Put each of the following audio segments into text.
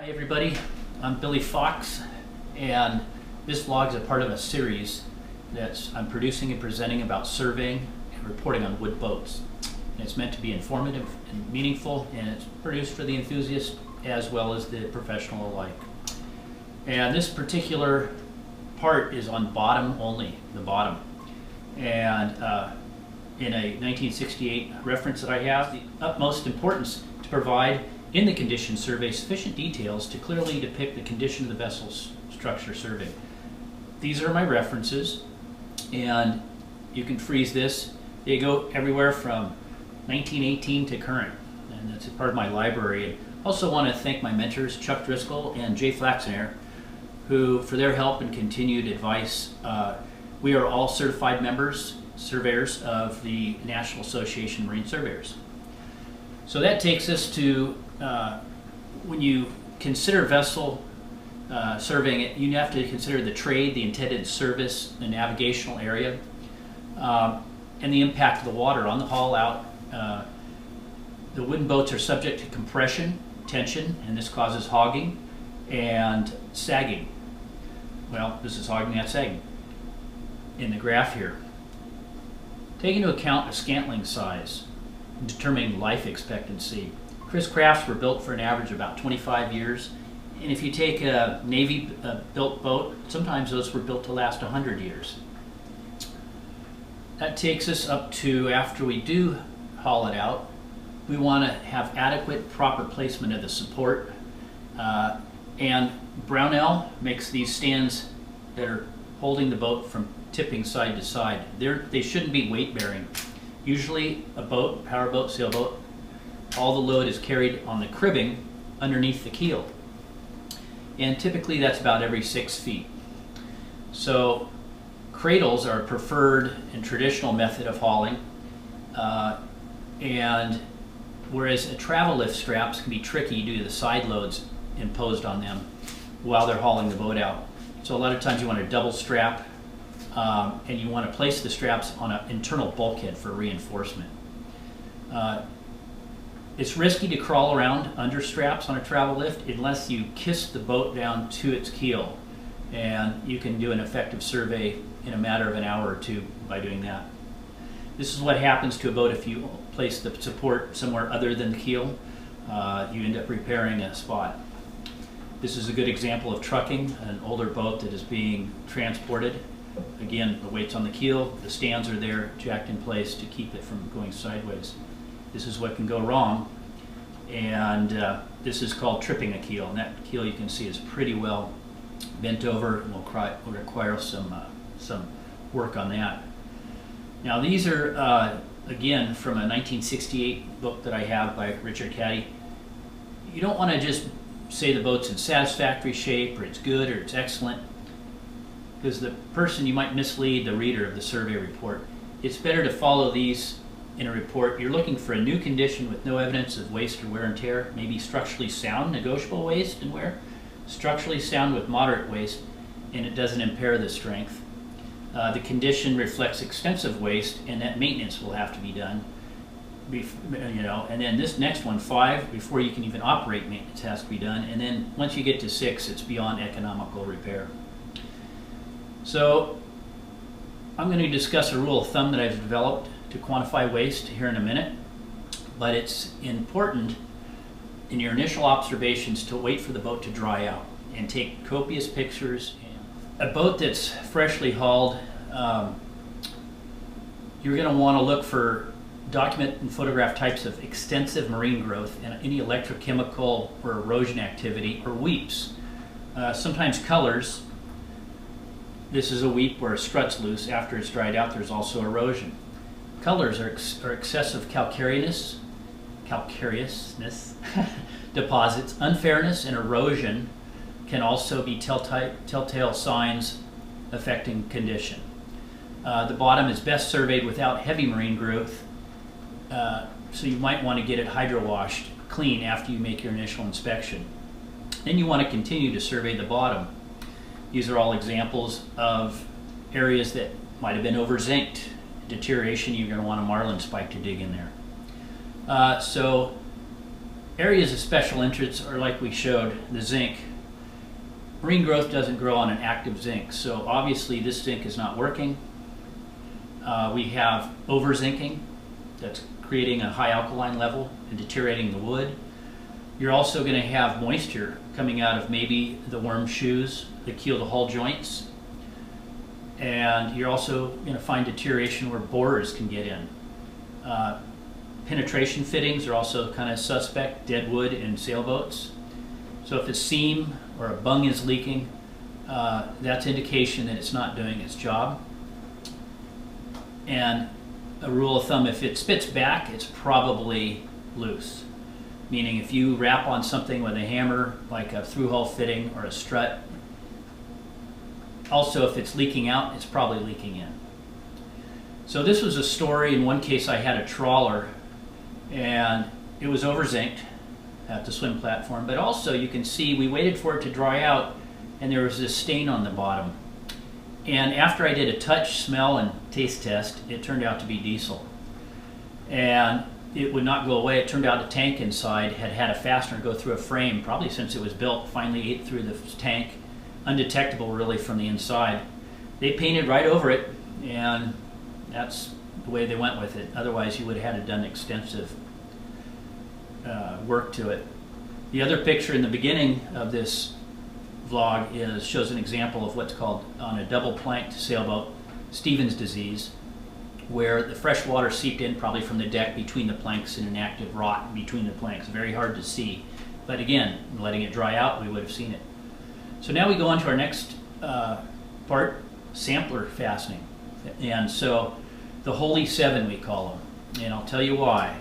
Hi everybody, I'm Billy Fox, and this vlog is a part of a series that I'm producing and presenting about surveying and reporting on wood boats. And it's meant to be informative and meaningful, and it's produced for the enthusiast as well as the professional alike. And this particular part is on bottom only, the bottom. And in a 1968 reference that I have, the utmost importance to provide in the condition survey sufficient details to clearly depict the condition of the vessel's structure survey. These are my references, and you can freeze this. They go everywhere from 1918 to current, and that's a part of my library. I also want to thank my mentors, Chuck Driscoll and Jay Flaxenair, who, for their help and continued advice. We are all certified members, surveyors of the National Association of Marine Surveyors. So that takes us to when you consider vessel surveying it, you have to consider the trade, the intended service, the navigational area, and the impact of the water on the haul out. The wooden boats are subject to compression, tension, and this causes hogging and sagging. Well, this is hogging, that's sagging in the graph here. Take into account a scantling size, determining life expectancy. Chris crafts were built for an average of about 25 years. And if you take a Navy built boat, sometimes those were built to last 100 years. That takes us up to, after we do haul it out, we want to have adequate, proper placement of the support. And Brownell makes these stands that are holding the boat from tipping side to side. They shouldn't be weight bearing. Usually a boat, powerboat, sailboat, all the load is carried on the cribbing underneath the keel. And typically that's about every 6 feet. So cradles are a preferred and traditional method of hauling. And whereas a travel lift straps can be tricky due to the side loads imposed on them while they're hauling the boat out. So a lot of times you want a double strap, and you want to place the straps on an internal bulkhead for reinforcement. It's risky to crawl around under straps on a travel lift unless you kiss the boat down to its keel, and you can do an effective survey in a matter of an hour or two by doing that. This is what happens to a boat if you place the support somewhere other than the keel. You end up repairing a spot. This is a good example of trucking, an older boat that is being transported. Again, the weight's on the keel, the stands are there jacked in place to keep it from going sideways. This is what can go wrong, and this is called tripping a keel. And that keel, you can see, is pretty well bent over and will require some work on that. Now these are, again, from a 1968 book that I have by Richard Caddy. You don't want to just say the boat's in satisfactory shape, or it's good, or it's excellent, because the person, you might mislead the reader of the survey report. It's better to follow these in a report. You're looking for a new condition with no evidence of waste or wear and tear, maybe structurally sound, negotiable waste and wear, structurally sound with moderate waste, and it doesn't impair the strength. The condition reflects extensive waste, and that maintenance will have to be done. And then this next one, 5, before you can even operate, maintenance has to be done, and then once you get to 6, it's beyond economical repair. So I'm going to discuss a rule of thumb that I've developed to quantify waste here in a minute, but it's important in your initial observations to wait for the boat to dry out and take copious pictures. A boat that's freshly hauled, you're going to want to look for, document and photograph types of extensive marine growth and any electrochemical or erosion activity, or weeps. Sometimes colors. This is a weep where a strut's loose. After it's dried out, there's also erosion. Colors are excessive calcareousness deposits. Unfairness and erosion can also be telltale signs affecting condition. The bottom is best surveyed without heavy marine growth, so you might want to get it hydro-washed clean after you make your initial inspection. Then you want to continue to survey the bottom. These are all examples of areas that might have been over-zinced. Deterioration, you're going to want a marlin spike to dig in there. So areas of special interest are like we showed, the zinc. Marine growth doesn't grow on an active zinc, so obviously this zinc is not working. We have over-zinking that's creating a high alkaline level and deteriorating the wood. You're also going to have moisture coming out of maybe the worm shoes, the keel to hull joints, and you're also going to find deterioration where borers can get in. Penetration fittings are also kind of suspect, dead wood in sailboats. So if a seam or a bung is leaking, that's indication that it's not doing its job. And a rule of thumb, if it spits back, it's probably loose. Meaning if you rap on something with a hammer, like a through-hull fitting or a strut, also if it's leaking out, it's probably leaking in. So this was a story. In one case I had a trawler and it was over-zinced at the swim platform, but also you can see we waited for it to dry out and there was this stain on the bottom. And after I did a touch, smell, and taste test, it turned out to be diesel. And it would not go away. It turned out the tank inside had had a fastener go through a frame, probably since it was built, finally ate through the tank, undetectable really from the inside. They painted right over it, and that's the way they went with it. Otherwise you would have had to done extensive work to it. The other picture in the beginning of this vlog shows an example of what's called, on a double planked sailboat, Stevens disease, where the fresh water seeped in probably from the deck between the planks and an active rot between the planks. Very hard to see. But again, letting it dry out, we would have seen it. So now we go on to our next part, sampler fastening. And so the Holy Seven, we call them. And I'll tell you why.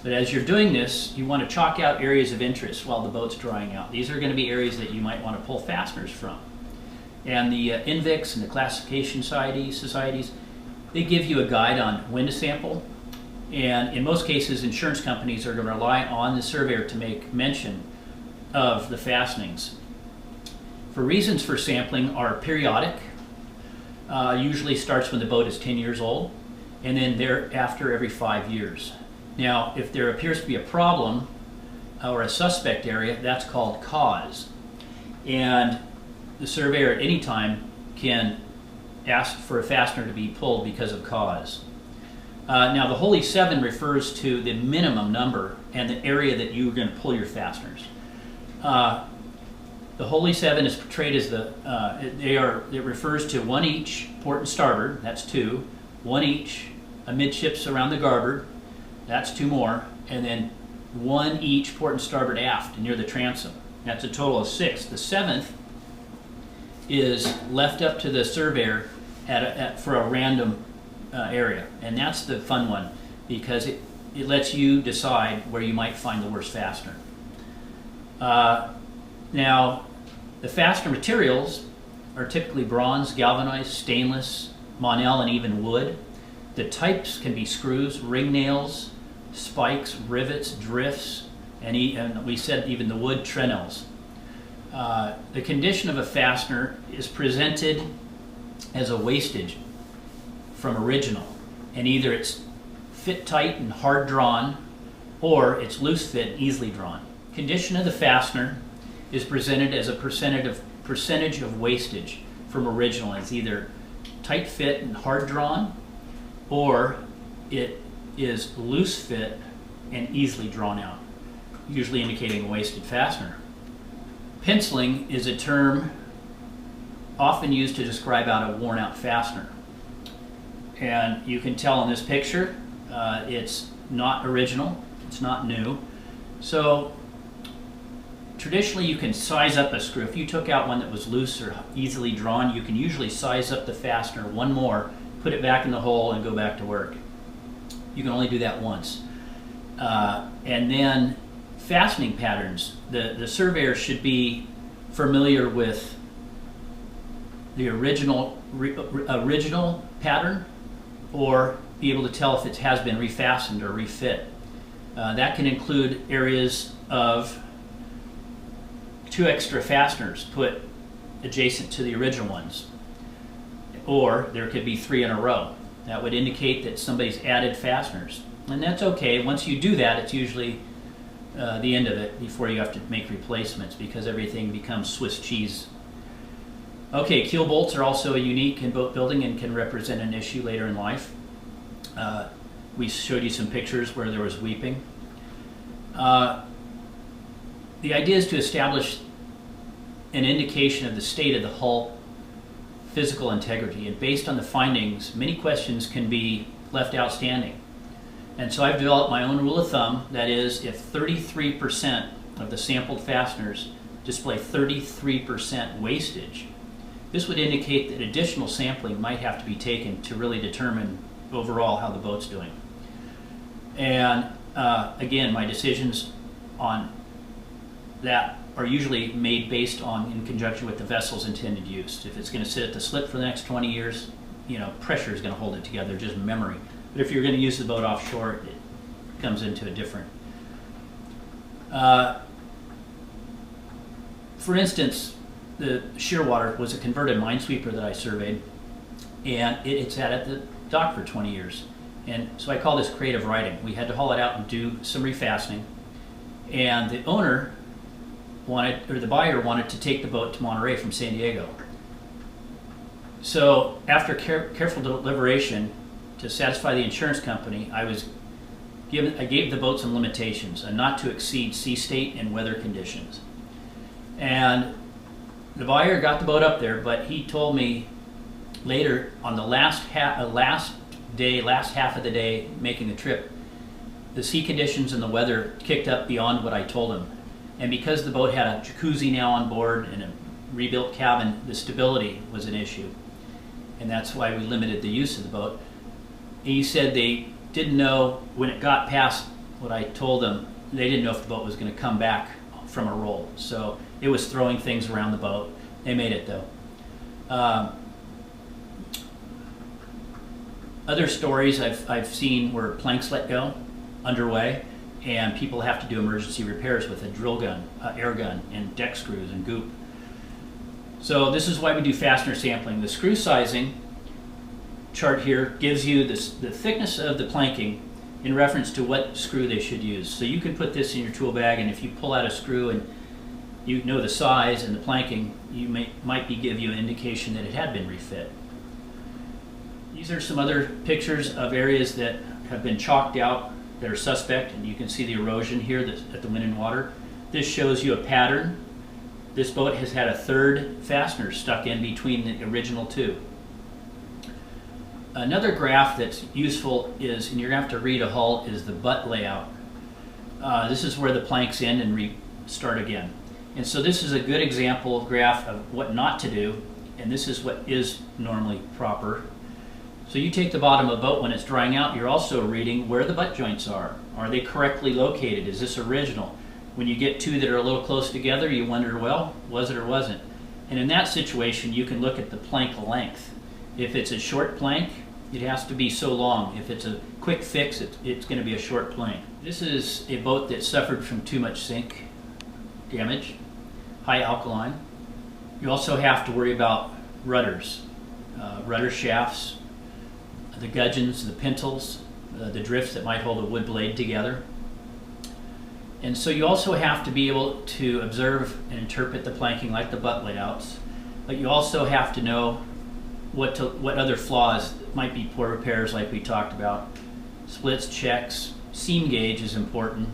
But as you're doing this, you want to chalk out areas of interest while the boat's drying out. These are going to be areas that you might want to pull fasteners from. And the INVICs and the classification societies, they give you a guide on when to sample. And in most cases, insurance companies are going to rely on the surveyor to make mention of the fastenings. For reasons for sampling are periodic. Usually starts when the boat is 10 years old, and then thereafter every 5 years. Now, if there appears to be a problem or a suspect area, that's called cause. And the surveyor at any time can ask for a fastener to be pulled because of cause. Now, the Holy Seven refers to the minimum number and the area that you're going to pull your fasteners. The Holy Seven is portrayed as it refers to one each port and starboard, that's 2, one each amidships around the garboard, that's 2 more, and then 1 each port and starboard aft near the transom. That's a total of 6. The 7th is left up to the surveyor for a random area, and that's the fun one because it lets you decide where you might find the worst fastener. Now, the fastener materials are typically bronze, galvanized, stainless, Monel, and even wood. The types can be screws, ring nails, spikes, rivets, drifts, and we said even the wood trennels. The condition of a fastener is presented as a wastage from original, and either it's fit tight and hard drawn, or it's loose fit and easily drawn. Condition of the fastener is presented as a percentage of wastage from original. It's either tight fit and hard drawn, or it is loose fit and easily drawn out, usually indicating a wasted fastener. Penciling is a term often used to describe out a worn out fastener. And you can tell in this picture, it's not original, it's not new. So traditionally you can size up a screw. If you took out one that was loose or easily drawn, you can usually size up the fastener one more, put it back in the hole, and go back to work. You can only do that once. And then fastening patterns. The surveyor should be familiar with the original pattern, or be able to tell if it has been refastened or refit. That can include areas of 2 extra fasteners put adjacent to the original ones, or there could be 3 in a row. That would indicate that somebody's added fasteners, and that's okay. Once you do that, it's usually the end of it before you have to make replacements, because everything becomes Swiss cheese. Okay, keel bolts are also unique in boat building and can represent an issue later in life. We showed you some pictures where there was weeping. The idea is to establish an indication of the state of the hull physical integrity, and based on the findings, many questions can be left outstanding. And so I've developed my own rule of thumb, that is, if 33% of the sampled fasteners display 33% wastage, this would indicate that additional sampling might have to be taken to really determine overall how the boat's doing. And again, my decisions on that are usually made based on, in conjunction with the vessel's intended use. If it's going to sit at the slip for the next 20 years, you know, pressure is going to hold it together, just memory. But if you're going to use the boat offshore, it comes into a different. For instance, the Shearwater was a converted minesweeper that I surveyed, and it sat at the dock for 20 years. And so I call this creative writing. We had to haul it out and do some refastening, and the owner wanted, or the buyer wanted to take the boat to Monterey from San Diego. So after careful deliberation, to satisfy the insurance company, I gave the boat some limitations, a not to exceed sea state and weather conditions. And the buyer got the boat up there, but he told me later on the last half of the day making the trip, the sea conditions and the weather kicked up beyond what I told him. And because the boat had a jacuzzi now on board and a rebuilt cabin, the stability was an issue. And that's why we limited the use of the boat. And he said they didn't know, when it got past what I told them, they didn't know if the boat was going to come back from a roll. So it was throwing things around the boat. They made it though. Other stories I've seen where planks let go underway, and people have to do emergency repairs with a drill gun, air gun, and deck screws and goop. So this is why we do fastener sampling. The screw sizing chart here gives you the thickness of the planking in reference to what screw they should use. So you can put this in your tool bag, and if you pull out a screw and you know the size and the planking, you might give you an indication that it had been refit. These are some other pictures of areas that have been chalked out that are suspect, and you can see the erosion here that's at the wind and water. This shows you a pattern. This boat has had a third fastener stuck in between the original two. Another graph that's useful is, and you're going to have to read a hull, is the butt layout. This is where the planks end and restart again. And so this is a good example graph of what not to do, and this is what is normally proper. So you take the bottom of a boat when it's drying out, you're also reading where the butt joints are. Are they correctly located? Is this original? When you get two that are a little close together, you wonder, well, was it or wasn't? And in that situation, you can look at the plank length. If it's a short plank, it has to be so long. If it's a quick fix, it's going to be a short plank. This is a boat that suffered from too much sink damage, high alkaline. You also have to worry about rudders, rudder shafts, the gudgeons, the pintles, the drifts that might hold a wood blade together. And so you also have to be able to observe and interpret the planking like the butt layouts, but you also have to know what other flaws might be poor repairs like we talked about. Splits, checks, seam gauge is important.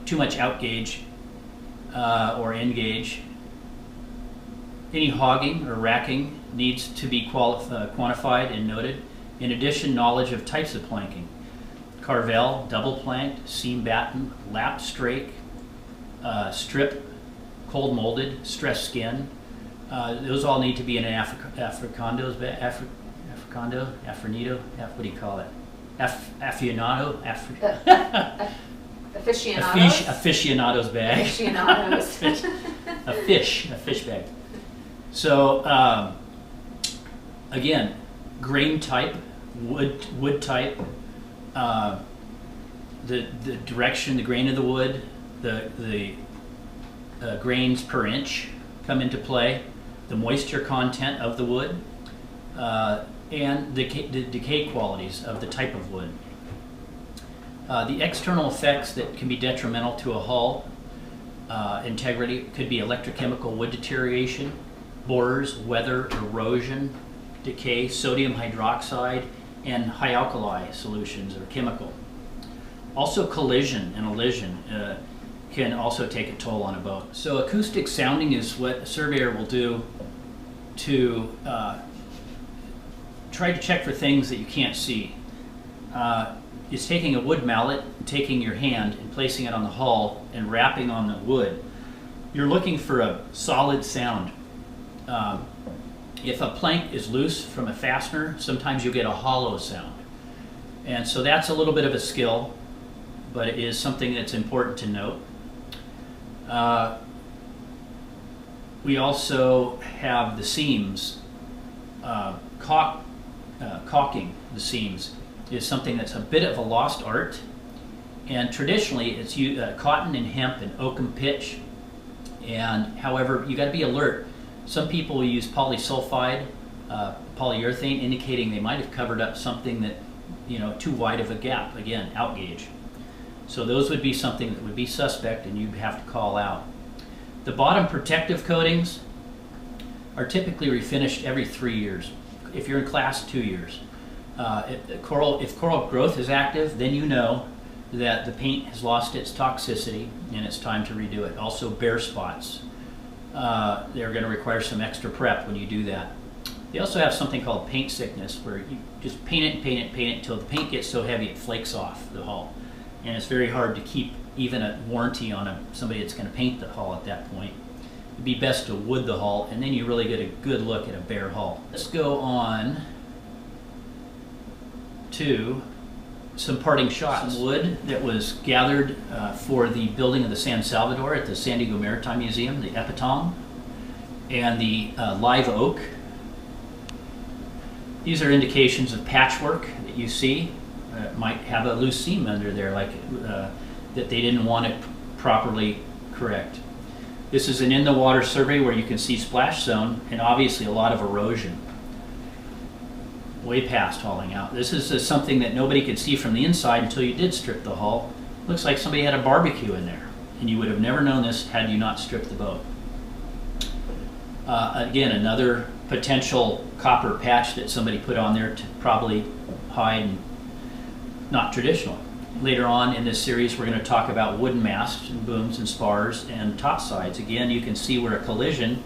Too much out gauge or in gauge. Any hogging or racking needs to be quantified and noted. In addition, knowledge of types of planking. Carvel, double planked, seam batten, lap strake, strip, cold molded, stress skin. Those all need to be in an Africando, what do you call it? Aficionado? Aficionados? Aficionado's bag. Aficionados. a fish bag. So again, grain type, wood type, the direction, the grain of the wood, the grains per inch come into play, the moisture content of the wood, and the decay qualities of the type of wood. The external effects that can be detrimental to a hull integrity could be electrochemical wood deterioration, borers, weather, erosion, decay, sodium hydroxide, and high alkali solutions or chemical. Also collision and elision can also take a toll on a boat. So acoustic sounding is what a surveyor will do to try to check for things that you can't see. It's taking a wood mallet, taking your hand and placing it on the hull and rapping on the wood. You're looking for a solid sound. If a plank is loose from a fastener, sometimes you'll get a hollow sound. And so that's a little bit of a skill, but it is something that's important to note. We also have the seams. Caulking the seams is something that's a bit of a lost art, and traditionally it's cotton and hemp and oakum pitch. And however, you got to be alert. Some people will use polysulfide, polyurethane, indicating they might have covered up something that, too wide of a gap, again, outgauge. So those would be something that would be suspect and you'd have to call out. The bottom protective coatings are typically refinished every 3 years. If you're in class, 2 years. If coral growth is active, then you know that the paint has lost its toxicity and it's time to redo it. Also bare spots. They're going to require some extra prep when you do that. They also have something called paint sickness, where you just paint it and paint it and paint it until the paint gets so heavy it flakes off the hull. And it's very hard to keep even a warranty on somebody that's going to paint the hull at that point. It'd be best to wood the hull, and then you really get a good look at a bare hull. Let's go on to some parting shots. Some wood that was gathered for the building of the San Salvador at the San Diego Maritime Museum, the epitome, and the live oak. These are indications of patchwork that you see. Might have a loose seam under there, like that they didn't want it properly correct. This is an in-the-water survey where you can see splash zone and obviously a lot of erosion. Way past hauling out. This is something that nobody could see from the inside until you did strip the hull. Looks like somebody had a barbecue in there, and you would have never known this had you not stripped the boat. Again, another potential copper patch that somebody put on there to probably hide, and not traditional. Later on in this series, we're going to talk about wooden masts and booms and spars and topsides. Again, you can see where a collision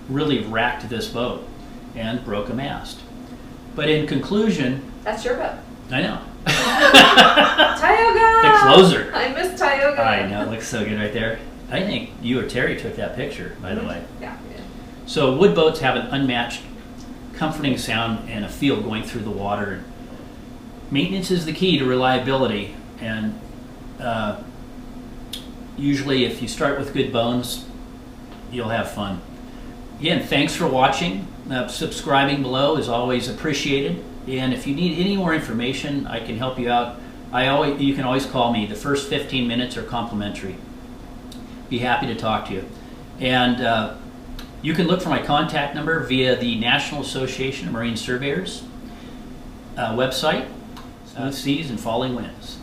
really racked this boat and broke a mast. But in conclusion... That's your boat. I know. Tioga! The closer. I miss Tioga. I know, it looks so good right there. I think you or Terry took that picture, by the way. Yeah. So wood boats have an unmatched, comforting sound and a feel going through the water. Maintenance is the key to reliability, and usually if you start with good bones, you'll have fun. Again, thanks for watching. Subscribing below is always appreciated, and if you need any more information, I can help you out. You can always call me. The first 15 minutes are complimentary. Be happy to talk to you. And you can look for my contact number via the National Association of Marine Surveyors website. Smooth seas and falling winds.